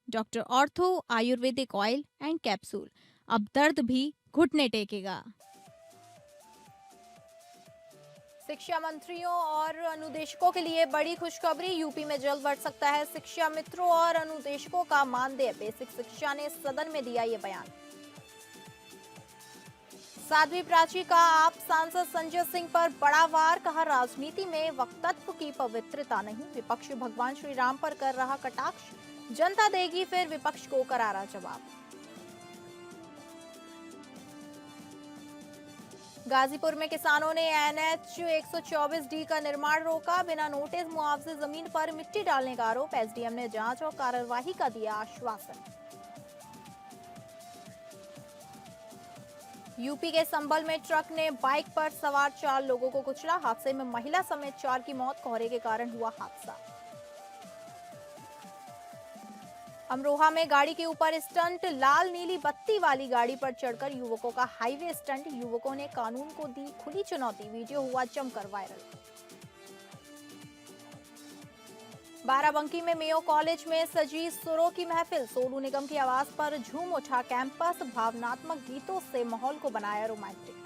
Doctor ortho Ayurvedic oil and capsule. अब दर्द भी घुटने टेकेगा। शिक्षा मंत्रियों और अनुदेशकों के लिए बड़ी खुशखबरी। यूपी में जल्द बढ़ सकता है शिक्षा मित्रों और अनुदेशकों का मानदेय। बेसिक शिक्षा ने सदन में दिया ये बयान। साध्वी प्राची का आप सांसद संजय सिंह पर बड़ा वार। कहा, राजनीति में वक्तत्व की पवित्रता नहीं। विपक्ष भगवान श्री राम पर कर रहा कटाक्ष। जनता देगी फिर विपक्ष को करारा जवाब। गाजीपुर में किसानों ने एनएच 124D का निर्माण रोका। बिना नोटिस मुआवजे जमीन पर मिट्टी डालने का आरोप। एसडीएम ने जांच और कार्रवाई का दिया आश्वासन। यूपी के संभल में ट्रक ने बाइक पर सवार 4 लोगों को कुचला। हादसे में महिला समेत 4 की मौत। कोहरे के कारण हुआ हादसा। अमरोहा में गाड़ी के ऊपर स्टंट। लाल नीली बत्ती वाली गाड़ी पर चढ़कर युवकों का हाईवे स्टंट। युवकों ने कानून को दी खुली चुनौती। वीडियो हुआ जमकर वायरल। बाराबंकी में मेयो कॉलेज में सजी सुरों की महफिल। सोनू निगम की आवाज पर झूम उठा कैंपस। भावनात्मक गीतों से माहौल को बनाया रोमांटिक।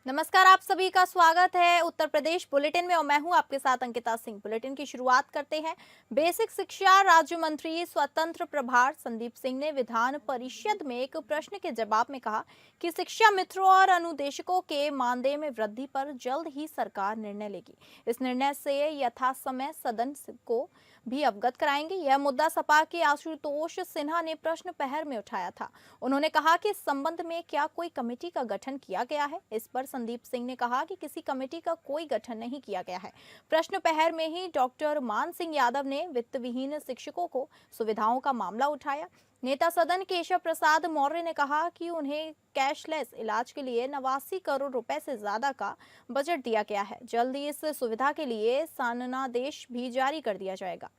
नमस्कार, आप सभी का स्वागत है उत्तर प्रदेश बुलेटिन में और मैं हूं आपके साथ अंकिता सिंह। बुलेटिन की शुरुआत करते हैं। बेसिक शिक्षा राज्य मंत्री स्वतंत्र प्रभार संदीप सिंह ने विधान परिषद में एक प्रश्न के जवाब में कहा कि शिक्षा मित्रों और अनुदेशकों के मानदेय में वृद्धि पर जल्द ही सरकार निर्णय लेगी। इस निर्णय से यथासमय सदन को भी अवगत कराएंगे। यह मुद्दा सपा के आशुतोष सिन्हा ने प्रश्न पहर में उठाया था। उन्होंने कहा कि इस संबंध में क्या कोई कमेटी का गठन किया गया है। इस पर संदीप सिंह ने कहा कि किसी कमेटी का कोई गठन नहीं किया गया है। प्रश्न पहर में ही डॉक्टर मान सिंह यादव ने वित्त विहीन शिक्षकों को सुविधाओं का मामला उठाया। नेता सदन केशव प्रसाद मौर्य ने कहा कि उन्हें कैशलेस इलाज के लिए 89 करोड़ रुपए से ज्यादा का बजट दिया गया है। जल्द ही इस सुविधा के लिए शासनादेश भी जारी कर दिया जाएगा।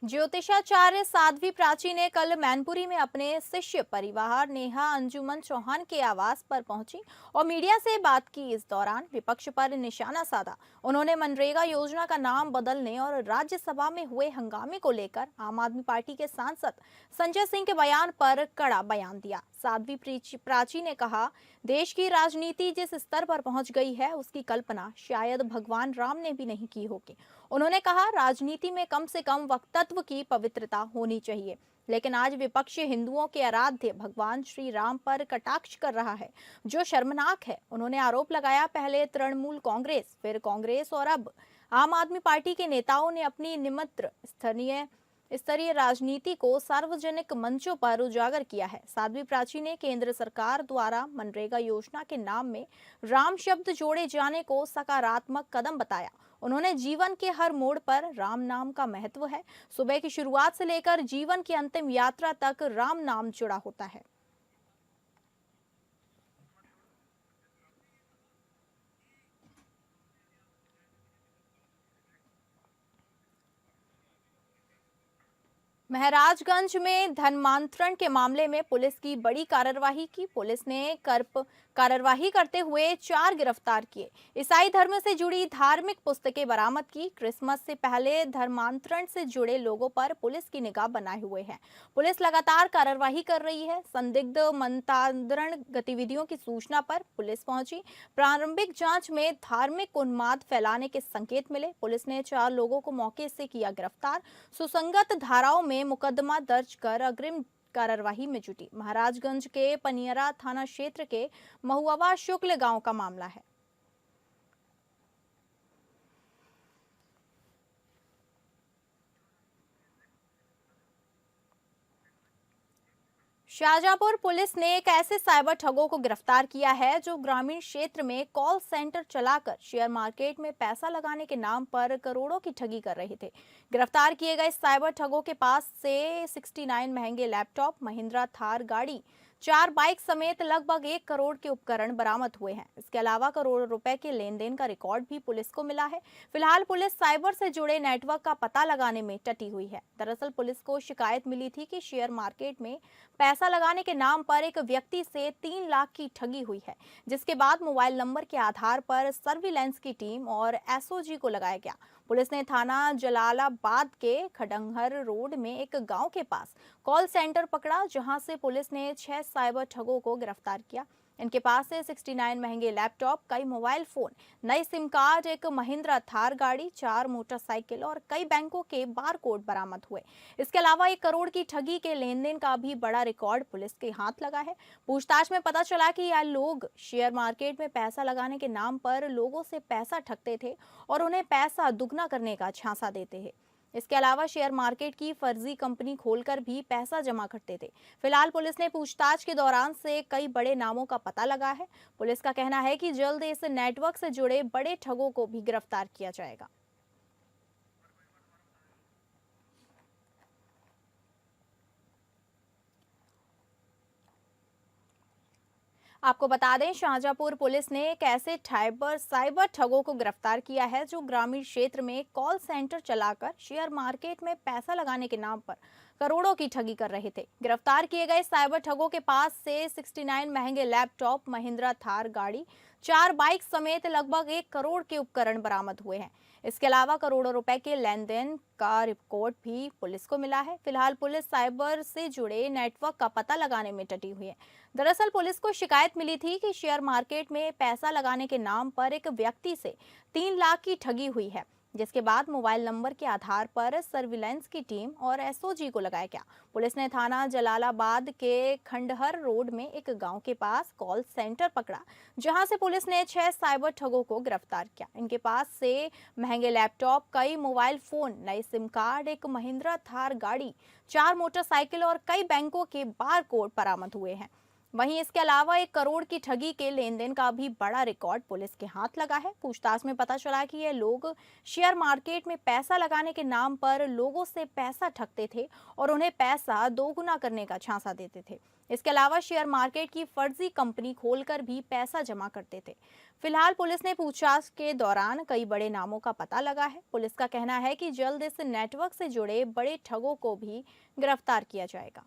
ज्योतिषाचार्य साध्वी प्राची ने कल मैनपुरी में अपने शिष्य परिवार नेहा अंजुमन चौहान के आवास पर पहुंची और मीडिया से बात की। इस दौरान विपक्ष पर निशाना साधा। उन्होंने मनरेगा योजना का नाम बदलने और राज्यसभा में हुए हंगामे को लेकर आम आदमी पार्टी के सांसद संजय सिंह के बयान पर कड़ा बयान दिया। साध्वी प्राची ने कहा, देश की राजनीति जिस स्तर पर पहुंच गई है उसकी कल्पना शायद भगवान राम ने भी नहीं की होगी। उन्होंने कहा, राजनीति में कम से कम वक्तत्व की पवित्रता होनी चाहिए, लेकिन आज विपक्ष हिंदुओं के आराध्य भगवान श्री राम पर कटाक्ष कर रहा है, जो शर्मनाक है। उन्होंने आरोप लगाया, पहले तृणमूल कांग्रेस, फिर कांग्रेस और अब आम आदमी पार्टी के नेताओं ने अपनी निमित्त स्तरीय राजनीति को सार्वजनिक मंचों पर उजागर किया है। साध्वी प्राची ने केंद्र सरकार द्वारा मनरेगा योजना के नाम में राम शब्द जोड़े जाने को सकारात्मक कदम बताया। उन्होंने जीवन के हर मोड़ पर राम नाम का महत्व है। सुबह की शुरुआत से लेकर जीवन की अंतिम यात्रा तक राम नाम जुड़ा होता है। महाराजगंज में धर्मांतरण के मामले में पुलिस की बड़ी कार्रवाई की। पुलिस ने कार्रवाई करते हुए 4 गिरफ्तार किए। ईसाई धर्म से जुड़ी धार्मिक पुस्तकें बरामद की। क्रिसमस से पहले धर्मांतरण से जुड़े लोगों पर पुलिस की निगाह बनाए हुए है। पुलिस लगातार कार्रवाई कर रही है। संदिग्ध मतांतरण गतिविधियों की सूचना पर पुलिस पहुंची। प्रारंभिक जांच में धार्मिक उन्माद फैलाने के संकेत मिले। पुलिस ने 4 लोगों को मौके से किया गिरफ्तार। सुसंगत धाराओं में मुकदमा दर्ज कर अग्रिम कार्रवाई में जुटी। महाराजगंज के पनियरा थाना क्षेत्र के महुआ शुक्ल गांव का मामला है। शाहजहांपुर पुलिस ने एक ऐसे साइबर ठगों को गिरफ्तार किया है जो ग्रामीण क्षेत्र में कॉल सेंटर चलाकर शेयर मार्केट में पैसा लगाने के नाम पर करोड़ों की ठगी कर रहे थे। गिरफ्तार किए गए साइबर ठगों के पास से 69 महंगे लैपटॉप, महिंद्रा थार गाड़ी, 4 बाइक समेत लगभग 1 करोड़ के उपकरण बरामद हुए हैं। इसके अलावा करोड़ों रुपए के लेन देन का रिकॉर्ड भी पुलिस को मिला है। फिलहाल पुलिस साइबर से जुड़े नेटवर्क का पता लगाने में टटी हुई है। दरअसल पुलिस को शिकायत मिली थी कि शेयर मार्केट में पैसा लगाने के नाम पर एक व्यक्ति से 3 लाख की ठगी हुई है, जिसके बाद मोबाइल नंबर के आधार पर सर्विलांस की टीम और एसओजी को लगाया गया। पुलिस ने थाना जलालाबाद के खडंगर रोड में एक गांव के पास कॉल सेंटर पकड़ा, जहां से पुलिस ने 6 साइबर ठगों को गिरफ्तार किया। इनके पास से 69 महंगे लैपटॉप, कई मोबाइल फोन, नई सिम कार्ड, एक महिंद्रा थार गाड़ी, 4 मोटरसाइकिल और कई बैंकों के बार कोड बरामद हुए। इसके अलावा 1 करोड़ की ठगी के लेन देन का भी बड़ा रिकॉर्ड पुलिस के हाथ लगा है। पूछताछ में पता चला कि यह लोग शेयर मार्केट में पैसा लगाने के नाम पर लोगों से पैसा ठगते थे और उन्हें पैसा दुगना करने का झांसा देते हैं। इसके अलावा शेयर मार्केट की फर्जी कंपनी खोलकर भी पैसा जमा करते थे। फिलहाल पुलिस ने पूछताछ के दौरान से कई बड़े नामों का पता लगा है। पुलिस का कहना है कि जल्द इस नेटवर्क से जुड़े बड़े ठगों को भी गिरफ्तार किया जाएगा। आपको बता दें, शाहजहांपुर पुलिस ने एक ऐसे साइबर ठगों को गिरफ्तार किया है जो ग्रामीण क्षेत्र में कॉल सेंटर चलाकर शेयर मार्केट में पैसा लगाने के नाम पर करोड़ों की ठगी कर रहे थे। गिरफ्तार किए गए साइबर ठगों के पास से 69 महंगे लैपटॉप, महिंद्रा थार गाड़ी, 4 बाइक समेत लगभग 1 करोड़ के उपकरण बरामद हुए हैं। इसके अलावा करोड़ों रुपए के लेन देन का रिकॉर्ड भी पुलिस को मिला है। फिलहाल पुलिस साइबर से जुड़े नेटवर्क का पता लगाने में टटी हुई है। दरअसल पुलिस को शिकायत मिली थी कि शेयर मार्केट में पैसा लगाने के नाम पर एक व्यक्ति से 3 लाख की ठगी हुई है, जिसके बाद मोबाइल नंबर के आधार पर सर्विलांस की टीम और एसओजी को लगाया गया। पुलिस ने थाना जलालाबाद के खंडहर रोड में एक गांव के पास कॉल सेंटर पकड़ा, जहां से पुलिस ने 6 साइबर ठगों को गिरफ्तार किया। इनके पास से महंगे लैपटॉप, कई मोबाइल फोन, नई सिम कार्ड, एक महिंद्रा थार गाड़ी, 4 मोटरसाइकिल और कई बैंकों के बार कोड बरामद हुए हैं। वहीं इसके अलावा 1 करोड़ की ठगी के लेन देन का भी बड़ा रिकॉर्ड पुलिस के हाथ लगा है। पूछताछ में पता चला कि ये लोग शेयर मार्केट में पैसा लगाने के नाम पर लोगों से पैसा ठगते थे और उन्हें पैसा दोगुना करने का झांसा देते थे। इसके अलावा शेयर मार्केट की फर्जी कंपनी खोलकर भी पैसा जमा करते थे। फिलहाल पुलिस ने पूछताछ के दौरान कई बड़े नामों का पता लगा है। पुलिस का कहना है कि जल्द इस नेटवर्क से जुड़े बड़े ठगों को भी गिरफ्तार किया जाएगा।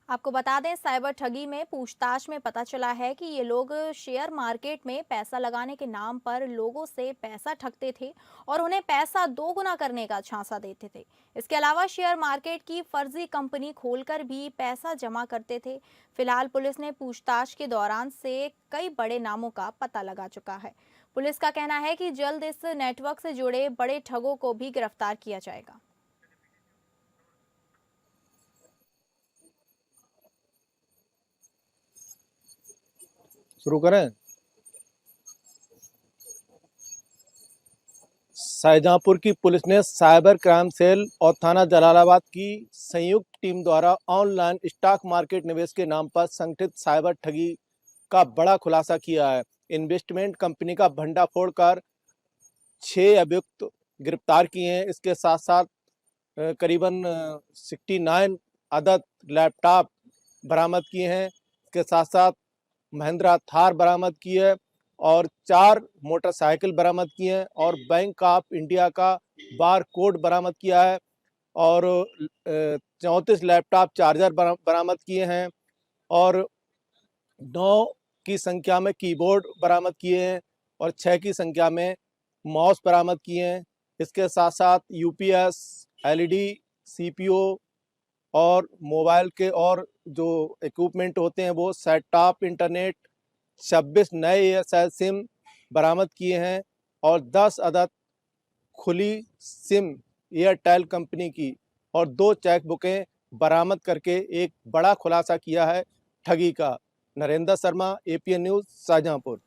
आपको बता दें, साइबर ठगी में पूछताछ में पता चला है कि ये लोग शेयर मार्केट में पैसा लगाने के नाम पर लोगों से पैसा ठगते थे और उन्हें पैसा दोगुना करने का झांसा देते थे। इसके अलावा शेयर मार्केट की फर्जी कंपनी खोलकर भी पैसा जमा करते थे। फिलहाल पुलिस ने पूछताछ के दौरान से कई बड़े नामों का पता लगा चुका है। पुलिस का कहना है कि जल्द इस नेटवर्क से जुड़े बड़े ठगों को भी गिरफ्तार किया जाएगा। शुरू करें। शाहजहांपुर की पुलिस ने साइबर क्राइम सेल और थाना जलालाबाद की संयुक्त टीम द्वारा ऑनलाइन स्टॉक मार्केट निवेश के नाम पर संगठित साइबर ठगी का बड़ा खुलासा किया है। इन्वेस्टमेंट कंपनी का भंडाफोड़ कर 6 अभियुक्त गिरफ्तार किए हैं। इसके साथ साथ करीबन 69 अदद लैपटॉप बरामद किए हैं। इसके साथ साथ महिंद्रा थार बरामद की है और 4 मोटरसाइकिल बरामद किए हैं और बैंक ऑफ इंडिया का बार कोड बरामद किया है और 34 लैपटॉप चार्जर बरामद किए हैं और 9 की संख्या में कीबोर्ड बरामद किए हैं और 6 की संख्या में माउस बरामद किए हैं। इसके साथ साथ यूपीएस, एलईडी, सीपीयू और मोबाइल के और जो इक्विपमेंट होते हैं वो सेट टॉप इंटरनेट, 26 नए एयरसेल सिम बरामद किए हैं और 10 अदद खुली सिम एयरटेल कंपनी की और 2 चेक बुकें बरामद करके एक बड़ा खुलासा किया है ठगी का। Narendra Sharma, APN news, Shahjahanpur.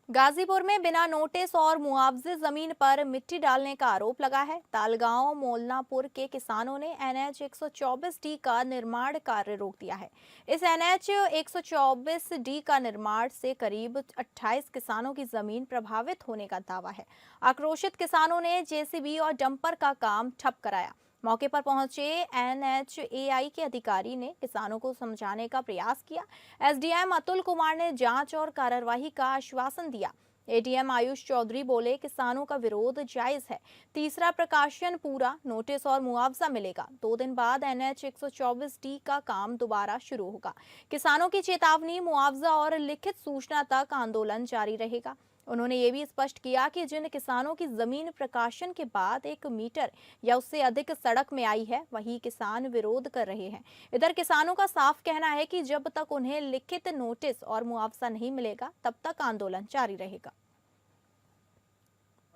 गाजीपुर में बिना नोटिस और मुआवजे जमीन पर मिट्टी डालने का आरोप लगा है। तालगांव मोलनापुर के किसानों ने एनएच 124D का निर्माण कार्य रोक दिया है। इस एनएच 124D का निर्माण से करीब 28 किसानों की जमीन प्रभावित होने का दावा है। आक्रोशित किसानों ने जेसीबी और डंपर का काम ठप कराया। मौके पर पहुंचे एनएचएआई के अधिकारी ने किसानों को समझाने का प्रयास किया। एसडीएम अतुल कुमार ने जांच और कार्रवाई का आश्वासन दिया। एडीएम आयुष चौधरी बोले, किसानों का विरोध जायज है। तीसरा प्रकाशन पूरा, नोटिस और मुआवजा मिलेगा। 2 दिन बाद एनएच 124D का काम दोबारा शुरू होगा। किसानों की चेतावनी, मुआवजा और लिखित सूचना तक आंदोलन जारी रहेगा। उन्होंने ये भी स्पष्ट किया कि जिन किसानों की जमीन प्रकाशन के बाद 1 मीटर या उससे अधिक सड़क में आई है, वही किसान विरोध कर रहे हैं। इधर किसानों का साफ कहना है कि जब तक उन्हें लिखित नोटिस और मुआवजा नहीं मिलेगा, तब तक आंदोलन जारी रहेगा।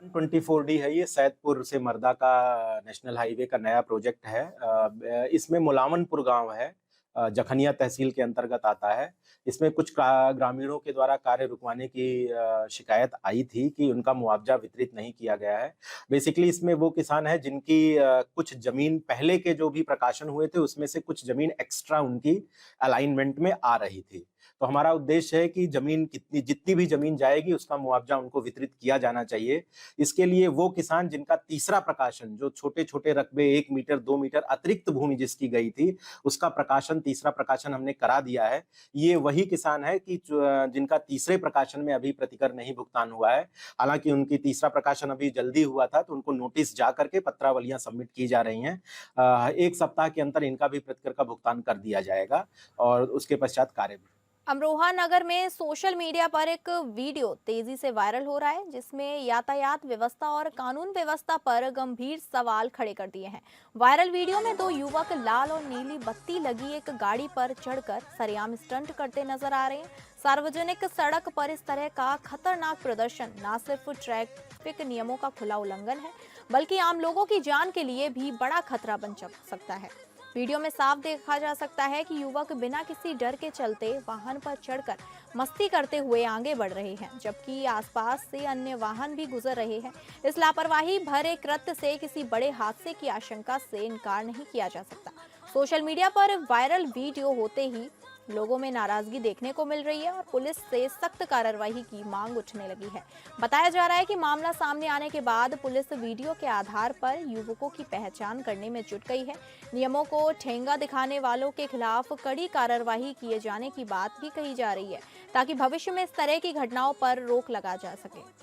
124D है, ये सैदपुर से मर्दा का नेशनल हाईवे का नया प्रोजेक्ट है। इसमें मुलावनपुर गांव है, जखनिया तहसील के अंतर्गत आता है। इसमें कुछ ग्रामीणों के द्वारा कार्य रुकवाने की शिकायत आई थी कि उनका मुआवजा वितरित नहीं किया गया है। बेसिकली इसमें वो किसान है जिनकी कुछ जमीन पहले के जो भी प्रकाशन हुए थे उसमें से कुछ जमीन एक्स्ट्रा उनकी अलाइनमेंट में आ रही थी। तो हमारा उद्देश्य है कि जितनी भी जमीन जाएगी उसका मुआवजा उनको वितरित किया जाना चाहिए। इसके लिए वो किसान जिनका तीसरा प्रकाशन, जो छोटे छोटे रकबे 1 मीटर 2 मीटर अतिरिक्त भूमि जिसकी गई थी, उसका प्रकाशन, तीसरा प्रकाशन हमने करा दिया है। ये वही किसान है कि जिनका तीसरे प्रकाशन में अभी प्रतिकर नहीं भुगतान हुआ है। हालांकि उनकी तीसरा प्रकाशन अभी जल्दी हुआ था, तो उनको नोटिस जा करके पत्रावलियां सबमिट की जा रही हैं। 1 सप्ताह के अंदर इनका भी प्रतिकर का भुगतान कर दिया जाएगा और उसके पश्चात कार्य भी। अमरोहा नगर में सोशल मीडिया पर एक वीडियो तेजी से वायरल हो रहा है, जिसमें यातायात व्यवस्था और कानून व्यवस्था पर गंभीर सवाल खड़े कर दिए हैं। वायरल वीडियो में 2 युवक लाल और नीली बत्ती लगी एक गाड़ी पर चढ़कर सरेआम स्टंट करते नजर आ रहे हैं। सार्वजनिक सड़क पर इस तरह का खतरनाक प्रदर्शन न सिर्फ ट्रैफिक नियमों का खुला उल्लंघन है, बल्कि आम लोगों की जान के लिए भी बड़ा खतरा बन सकता है। वीडियो में साफ देखा जा सकता है कि युवक बिना किसी डर के चलते वाहन पर चढ़कर मस्ती करते हुए आगे बढ़ रहे हैं, जबकि आसपास से अन्य वाहन भी गुजर रहे हैं। इस लापरवाही भरे कृत्य से किसी बड़े हादसे की आशंका से इनकार नहीं किया जा सकता। सोशल मीडिया पर वायरल वीडियो होते ही लोगों में नाराजगी देखने को मिल रही है और पुलिस से सख्त कार्रवाई की मांग उठने लगी है। बताया जा रहा है कि मामला सामने आने के बाद पुलिस वीडियो के आधार पर युवकों की पहचान करने में जुट गई है। नियमों को ठेंगा दिखाने वालों के खिलाफ कड़ी कार्रवाई किए जाने की बात भी कही जा रही है, ताकि भविष्य में इस तरह की घटनाओं पर रोक लगा जा सके।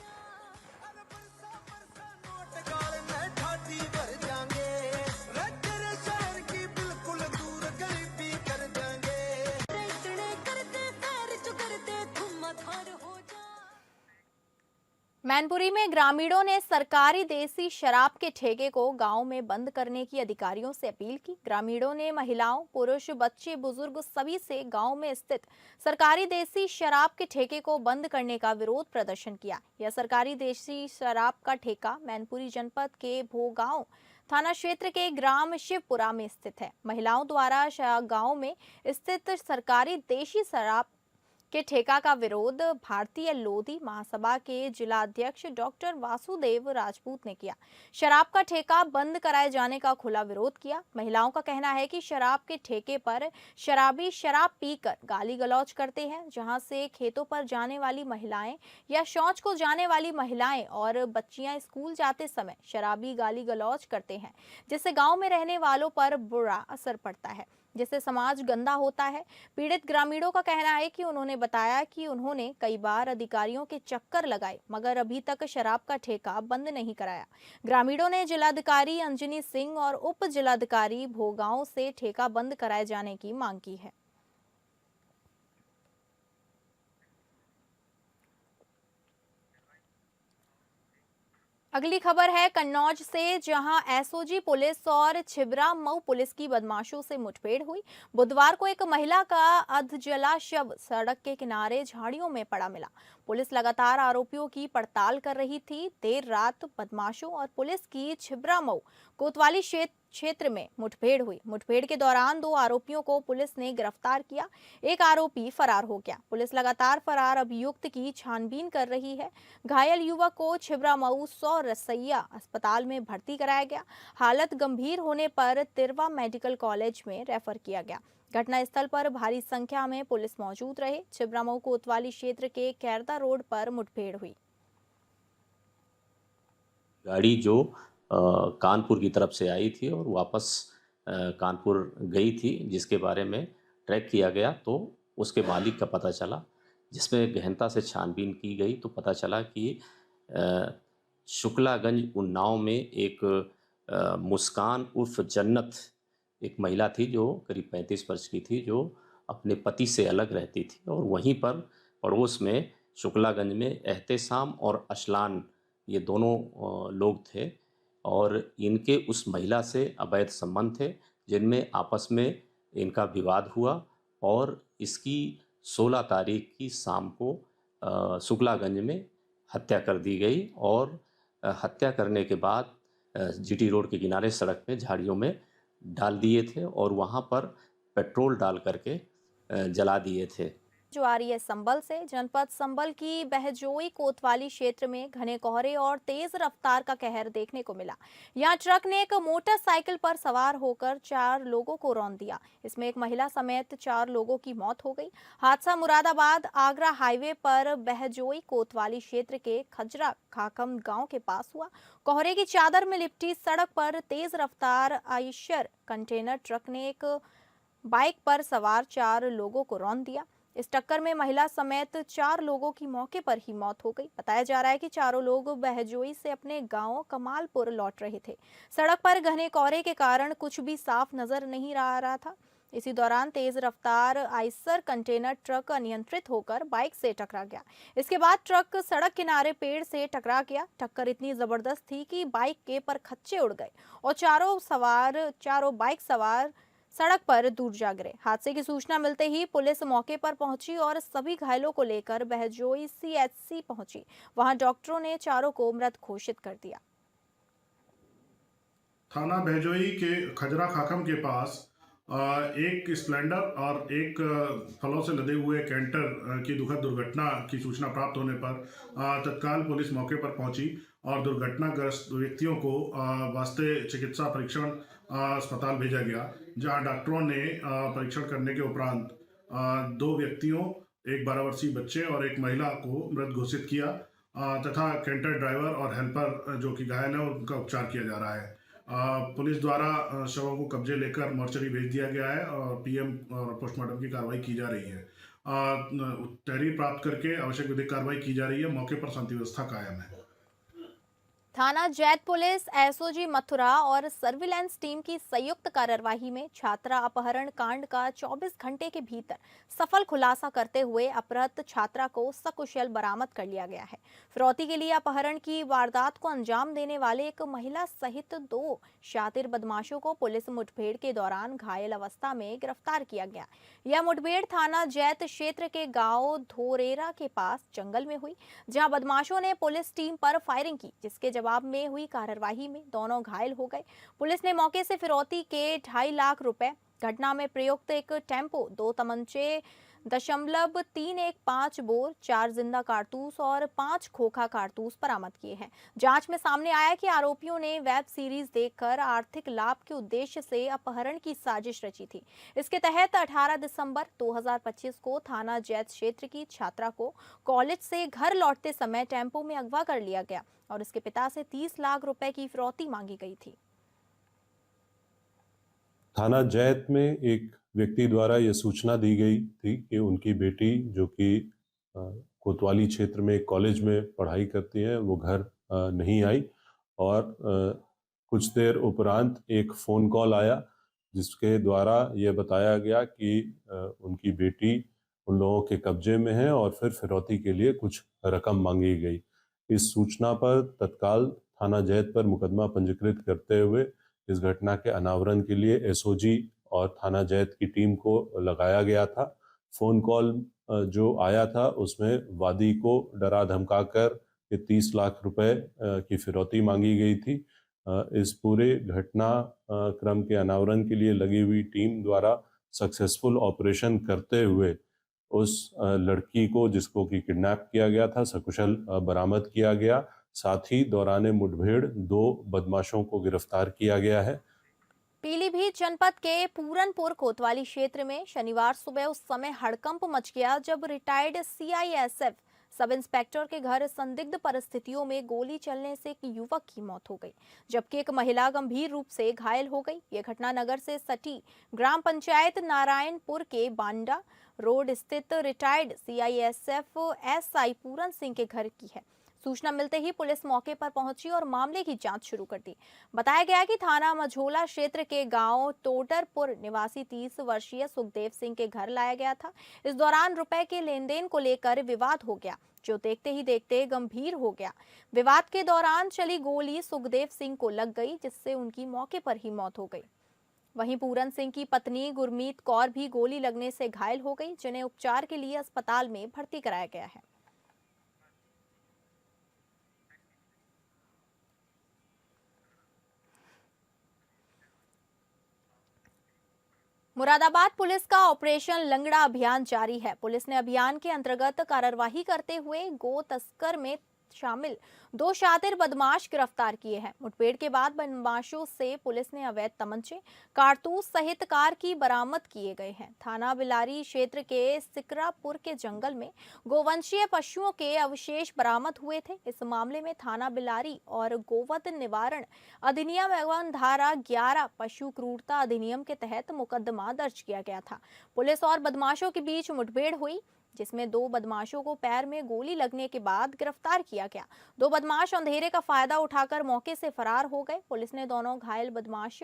मैनपुरी में ग्रामीणों ने सरकारी देसी शराब के ठेके को गांव में बंद करने की अधिकारियों से अपील की। ग्रामीणों ने महिलाओं, पुरुष, बच्चे, बुजुर्ग सभी से गांव में स्थित सरकारी देसी शराब के ठेके को बंद करने का विरोध प्रदर्शन किया। यह सरकारी देसी शराब का ठेका मैनपुरी जनपद के भोगांव थाना क्षेत्र के ग्राम शिवपुरा में स्थित है। महिलाओं द्वारा गांव में स्थित सरकारी देसी शराब के ठेका का विरोध भारतीय लोधी महासभा के जिलाध्यक्ष डॉक्टर वासुदेव राजपूत ने किया। शराब का ठेका बंद कराए जाने का खुला विरोध किया। महिलाओं का कहना है कि शराब के ठेके पर शराबी शराब पीकर गाली गलौज करते हैं, जहां से खेतों पर जाने वाली महिलाएं या शौच को जाने वाली महिलाएं और बच्चियां स्कूल जाते समय शराबी गाली गलौज करते हैं, जिससे गाँव में रहने वालों पर बुरा असर पड़ता है, जिससे समाज गंदा होता है। पीड़ित ग्रामीणों का कहना है कि उन्होंने बताया कि उन्होंने कई बार अधिकारियों के चक्कर लगाए, मगर अभी तक शराब का ठेका बंद नहीं कराया। ग्रामीणों ने जिलाधिकारी अंजनी सिंह और उप जिलाधिकारी भोगांव से ठेका बंद कराए जाने की मांग की है। अगली खबर है कन्नौज से, जहां एसओजी पुलिस और छिबरा मऊ पुलिस की बदमाशों से मुठभेड़ हुई। बुधवार को एक महिला का अधजला शव सड़क के किनारे झाड़ियों में पड़ा मिला। पुलिस लगातार आरोपियों की पड़ताल कर रही थी। देर रात बदमाशों और पुलिस की छिबरामऊ कोतवाली क्षेत्र में मुठभेड़ हुई। मुठभेड़ के दौरान 2 आरोपियों को पुलिस ने गिरफ्तार किया। एक आरोपी फरार हो गया। पुलिस लगातार फरार अभियुक्त की छानबीन कर रही है। घायल युवक को छिबरामऊ 100 रसैया अस्पताल में भर्ती कराया गया। हालत गंभीर होने पर तिरवा मेडिकल कॉलेज में रेफर किया गया। घटनास्थल पर भारी संख्या में पुलिस मौजूद रहे। छिबरामऊ कोतवाली क्षेत्र के कैरदा रोड पर मुठभेड़ हुई। गाड़ी जो कानपुर की तरफ से आई थी और वापस कानपुर गई थी, जिसके बारे में ट्रैक किया गया तो उसके मालिक का पता चला, जिसमें गहनता से छानबीन की गई तो पता चला कि शुक्लागंज उन्नाव में एक मुस्कान उर्फ जन्नत एक महिला थी जो करीब 35 वर्ष की थी, जो अपने पति से अलग रहती थी और वहीं पर पड़ोस में शुक्लागंज में एहतेशाम और असलान ये दोनों लोग थे और इनके उस महिला से अवैध संबंध थे, जिनमें आपस में इनका विवाद हुआ और इसकी 16 तारीख की शाम को शुक्लागंज में हत्या कर दी गई और हत्या करने के बाद जीटी रोड के किनारे सड़क में झाड़ियों में डाल दिए थे और वहाँ पर पेट्रोल डाल करके जला दिए थे। जो आ रही है संभल से। जनपद संभल की बहजोई कोतवाली क्षेत्र में घने कोहरे और तेज रफ्तार का कहर देखने को मिला। यहाँ ट्रक ने एक मोटरसाइकिल पर सवार होकर 4 लोगों को रौंद दिया। इसमें एक महिला समेत 4 लोगों की मौत हो गई। हादसा मुरादाबाद आगरा हाईवे पर बहजोई कोतवाली क्षेत्र के खजरा खाकम गांव के पास हुआ। कोहरे की चादर में लिपटी सड़क पर तेज रफ्तार आयशर कंटेनर ट्रक ने एक बाइक पर सवार 4 लोगों को रौंद दिया। इस टक्कर में महिला समेत 4 लोगों की मौके पर ही मौत हो गई। बताया जा रहा है कि चारों लोग बहजोई से अपने गांव कमालपुर लौट रहे थे। सड़क पर घने कोहरे के कारण कुछ भी साफ नजर नहीं आ रहा था। इसी दौरान तेज रफ्तार आइसर कंटेनर ट्रक अनियंत्रित होकर बाइक से टकरा गया। इसके बाद ट्रक सड़क किनारे पेड़ से टकरा गया। टक्कर इतनी जबरदस्त थी कि बाइक के परखच्चे उड़ गए और चारों बाइक सवार सड़क पर दूर जा गिरे। हादसे की सूचना मिलते ही पुलिस मौके पर पहुंची और सभी घायलों को लेकर बहजोई सीएचसी पहुंची। वहां डॉक्टरों ने चारों को मृत घोषित कर दिया। थाना बहजोई के खजरा खाकम के पास एक स्प्लेंडर और एक फलों से लदे हुए कैंटर की दुखद दुर्घटना की सूचना प्राप्त होने पर तत्काल पुलिस मौके पर पहुंची और दुर्घटनाग्रस्त व्यक्तियों को वास्ते चिकित्सा परीक्षण अस्पताल भेजा गया, जहां डॉक्टरों ने परीक्षण करने के उपरांत 2 व्यक्तियों, एक 12 वर्षीय बच्चे और एक महिला को मृत घोषित किया तथा कैंटर ड्राइवर और हेल्पर जो कि घायल है उनका उपचार किया जा रहा है। पुलिस द्वारा शवों को कब्जे लेकर मोर्चरी भेज दिया गया है और पीएम और पोस्टमार्टम की कार्रवाई की जा रही है। तहरीर प्राप्त करके आवश्यक विधिक कार्रवाई की जा रही है। मौके पर शांति व्यवस्था कायम है। थाना जैत पुलिस, एसओजी मथुरा और सर्विलांस टीम की संयुक्त कार्यवाही में छात्रा अपहरण कांड का 24 घंटे के भीतर सफल खुलासा करते हुए अपहृत छात्रा को सकुशल बरामद कर लिया गया है। फिरौती के लिए अपहरण की वारदात को अंजाम देने वाले एक महिला सहित 2 शातिर बदमाशों को पुलिस मुठभेड़ के दौरान घायल अवस्था में गिरफ्तार किया गया। यह मुठभेड़ थाना जैत क्षेत्र के गांव धोरेरा के पास जंगल में हुई, जहां बदमाशों ने पुलिस टीम पर फायरिंग की, जिसके जवाब में हुई कार्यवाही में दोनों घायल हो गए। पुलिस ने मौके से फिरौती के 2.5 लाख रुपए, घटना में प्रयुक्त एक टेम्पो, 2 तमंचे, 0.315 बोर, 4 जिंदा कारतूस और 5 खोखा कारतूस बरामद किए हैं। जांच में सामने आया कि आरोपियों ने वेब सीरीज देखकर आर्थिक लाभ के उद्देश्य से अपहरण की साजिश रची थी। इसके तहत 18 दिसंबर 2025 को थाना जैत क्षेत्र की छात्रा को कॉलेज से घर लौटते समय टेम्पो में अगवा कर लिया गया और इसके पिता से 30 लाख रुपए की फिरौती मांगी गई थी। थाना जैत में एक व्यक्ति द्वारा यह सूचना दी गई थी कि उनकी बेटी जो कि कोतवाली क्षेत्र में एक कॉलेज में पढ़ाई करती है, वो घर नहीं आई और कुछ देर उपरांत एक फ़ोन कॉल आया जिसके द्वारा यह बताया गया कि उनकी बेटी उन लोगों के कब्जे में है और फिर फिरौती के लिए कुछ रकम मांगी गई। इस सूचना पर तत्काल थाना जैत पर मुकदमा पंजीकृत करते हुए इस घटना के अनावरण के लिए एसओजी और थाना जैत की टीम को लगाया गया था। फ़ोन कॉल जो आया था उसमें वादी को डरा धमकाकर के 30 लाख रुपए की फिरौती मांगी गई थी। इस पूरे घटना क्रम के अनावरण के लिए लगी हुई टीम द्वारा सक्सेसफुल ऑपरेशन करते हुए उस लड़की को, जिसको कि किडनैप किया गया था, सकुशल बरामद किया गया। साथ ही दौरान मुठभेड़ 2 बदमाशों को गिरफ्तार किया गया है। पीलीभीत जनपद के पूरनपुर कोतवाली क्षेत्र में शनिवार सुबह उस समय हड़कंप मच गया जब रिटायर्ड सीआईएसएफ सब इंस्पेक्टर के घर संदिग्ध परिस्थितियों में गोली चलने से एक युवक की मौत हो गई, जबकि एक महिला गंभीर रूप से घायल हो गई। यह घटना नगर से सटी ग्राम पंचायत नारायणपुर के बांडा रोड स्थित retired CISF SI Puran Singh के घर की है। सूचना मिलते ही पुलिस मौके पर पहुंची और मामले की जांच शुरू कर दी। बताया गया कि थाना मझोला क्षेत्र के गांव टोडरपुर निवासी 30 वर्षीय सुखदेव सिंह के घर लाया गया था। इस दौरान रुपए के लेन देन को लेकर विवाद हो गया, जो देखते ही देखते गंभीर हो गया। विवाद के दौरान चली गोली सुखदेव सिंह को लग गई, जिससे उनकी मौके पर ही मौत हो गई। वहीं पूरन सिंह की पत्नी गुरमीत कौर भी गोली लगने से घायल हो गई, जिन्हें उपचार के लिए अस्पताल में भर्ती कराया गया है। मुरादाबाद पुलिस का ऑपरेशन लंगड़ा अभियान जारी है। पुलिस ने अभियान के अंतर्गत कार्रवाई करते हुए गो तस्कर में शामिल 2 शातिर बदमाश गिरफ्तार किए हैं। मुठभेड़ के बाद बदमाशों से पुलिस ने अवैध तमंचे, कारतूस सहित कार की बरामद किए गए हैं। थाना बिलारी क्षेत्र के सिकरापुर के जंगल में गोवंशीय पशुओं के अवशेष बरामद हुए थे। इस मामले में थाना बिलारी और गोवध निवारण अधिनियम एवं धारा 11 पशु क्रूरता अधिनियम के तहत मुकदमा दर्ज किया गया था। पुलिस और बदमाशों के बीच मुठभेड़ हुई, जिसमें 2 बदमाशों को पैर में गोली लगने के बाद गिरफ्तार किया गया। 2 बदमाश अंधेरे का फायदा उठाकर मौके से फरार हो गए। पुलिस ने दोनों घायल बदमाश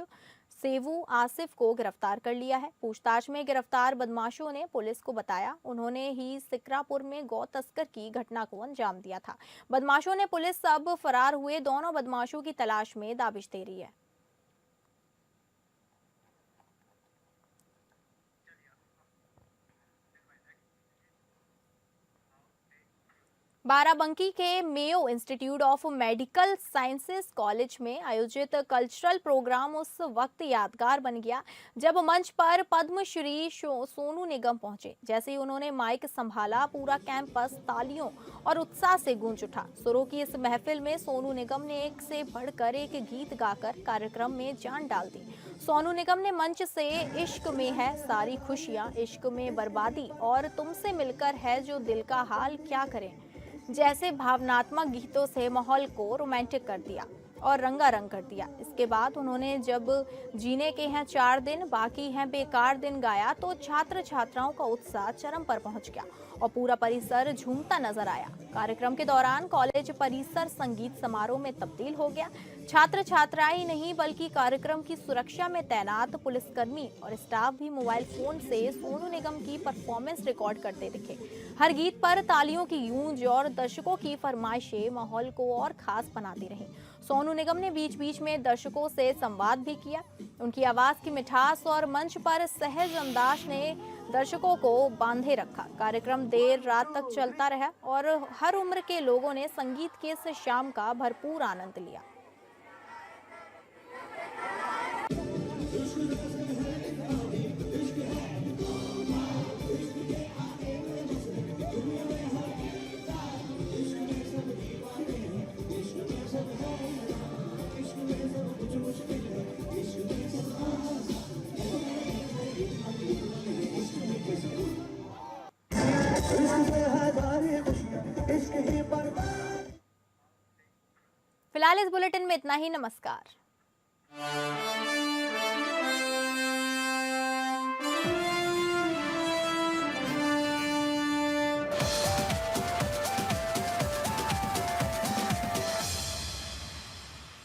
सेवू आसिफ को गिरफ्तार कर लिया है। पूछताछ में गिरफ्तार बदमाशों ने पुलिस को बताया उन्होंने ही सिकरापुर में गौ तस्कर की घटना को अंजाम दिया था। बदमाशों ने पुलिस अब फरार हुए दोनों बदमाशों की तलाश में दाबिश दे रही है। बाराबंकी के Mayo institute of medical sciences college में आयोजित कल्चरल प्रोग्राम उस वक्त यादगार बन गया जब मंच पर पद्मश्री सोनू निगम पहुंचे। जैसे ही उन्होंने माइक संभाला, पूरा कैंपस तालियों और उत्साह से गूंज उठा। सुरों की इस महफिल में सोनू निगम ने एक से बढ़कर एक गीत गाकर कार्यक्रम में जान डाल दी। सोनू निगम ने मंच से इश्क में है सारी खुशियां, इश्क में बर्बादी और तुमसे मिलकर है जो दिल का हाल क्या करें जैसे भावनात्मक गीतों से माहौल को रोमांटिक कर दिया और रंगारंग कर दिया। इसके बाद उन्होंने जब जीने के हैं 4 दिन बाकी हैं बेकार दिन गाया तो छात्र छात्राओं का उत्साह चरम पर पहुंच गया और पूरा परिसर झूमता नजर आया। कार्यक्रम के दौरान कॉलेज परिसर संगीत समारोह में तब्दील हो गया। छात्र छात्राएं ही नहीं बल्कि कार्यक्रम की सुरक्षा में तैनात पुलिसकर्मी और स्टाफ भी मोबाइल फोन से सोनू निगम की परफॉर्मेंस रिकॉर्ड करते दिखे। हर गीत पर तालियों की गूंज और दर्शकों की फरमाइशें माहौल को और खास बनाती रहीं। सोनू निगम ने बीच बीच में दर्शकों से संवाद भी किया। उनकी आवाज की मिठास और मंच पर सहज अंदाज ने दर्शकों को बांधे रखा। कार्यक्रम देर रात तक चलता रहा और हर उम्र के लोगों ने संगीत के इस शाम का भरपूर आनंद लिया। फिलहाल इस बुलेटिन में इतना ही। नमस्कार।